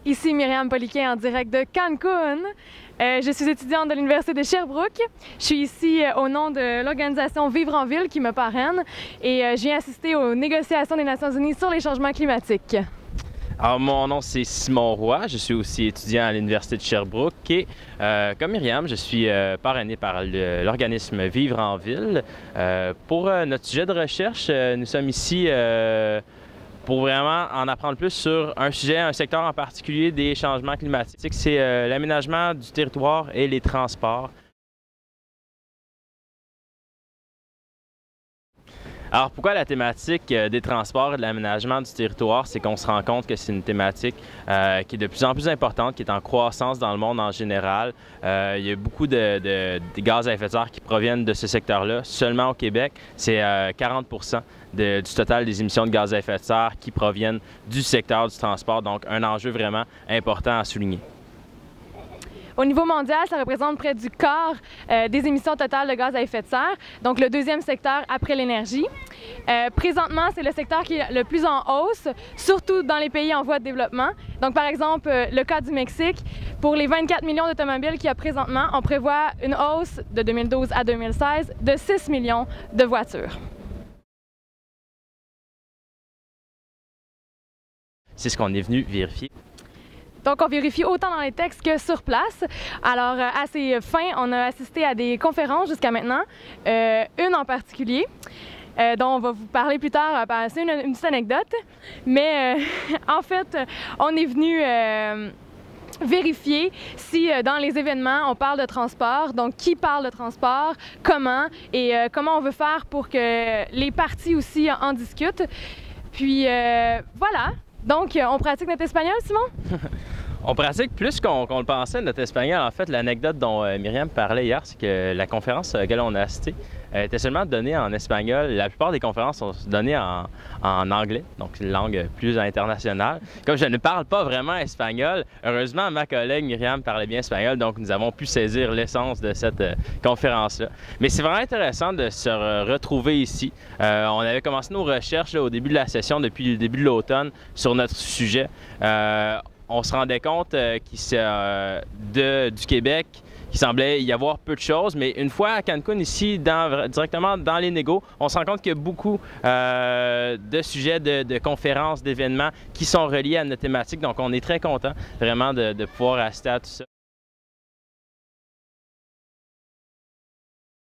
Ici Myriam Poliquin en direct de Cancun. Je suis étudiante de l'Université de Sherbrooke. Je suis ici au nom de l'organisation Vivre en Ville qui me parraine et je viens assister aux négociations des Nations Unies sur les changements climatiques. Alors, mon nom, c'est Simon Roy. Je suis aussi étudiant à l'Université de Sherbrooke et, comme Myriam, je suis parrainé par l'organisme Vivre en Ville. Pour notre sujet de recherche, nous sommes ici pour vraiment en apprendre plus sur un sujet, un secteur en particulier des changements climatiques. C'est l'aménagement du territoire et les transports. Alors, pourquoi la thématique des transports et de l'aménagement du territoire? C'est qu'on se rend compte que c'est une thématique qui est de plus en plus importante, qui est en croissance dans le monde en général. Il y a beaucoup de gaz à effet de serre qui proviennent de ce secteur-là. Seulement au Québec, c'est 40 du total des émissions de gaz à effet de serre qui proviennent du secteur du transport. Donc, un enjeu vraiment important à souligner. Au niveau mondial, ça représente près du quart des émissions totales de gaz à effet de serre, donc le deuxième secteur après l'énergie. Présentement, c'est le secteur qui est le plus en hausse, surtout dans les pays en voie de développement. Donc, par exemple, le cas du Mexique, pour les 24 millions d'automobiles qu'il y a présentement, on prévoit une hausse de 2012 à 2016 de 6 millions de voitures. C'est ce qu'on est venu vérifier. Donc, on vérifie autant dans les textes que sur place. Alors, à ces fins, on a assisté à des conférences jusqu'à maintenant, une en particulier, dont on va vous parler plus tard. C'est une petite anecdote, mais en fait, on est venu vérifier si dans les événements, on parle de transport, donc qui parle de transport, comment, et comment on veut faire pour que les parties aussi en discutent. Puis, voilà. Donc, on pratique notre espagnol, Simon? On pratique plus qu'on le pensait, notre espagnol. En fait, l'anecdote dont Myriam parlait hier, c'est que la conférence à laquelle on a assisté était seulement donnée en espagnol. La plupart des conférences sont données en anglais, donc une langue plus internationale. Comme je ne parle pas vraiment espagnol, heureusement, ma collègue Myriam parlait bien espagnol, donc nous avons pu saisir l'essence de cette conférence-là. Mais c'est vraiment intéressant de se retrouver ici. On avait commencé nos recherches là, au début de la session, depuis le début de l'automne, sur notre sujet. On se rendait compte du Québec, qu'il semblait y avoir peu de choses, mais une fois à Cancun, ici, directement dans les négos, on se rend compte qu'il y a beaucoup de sujets, de conférences, d'événements qui sont reliés à notre thématique. Donc, on est très content vraiment de pouvoir assister à tout ça.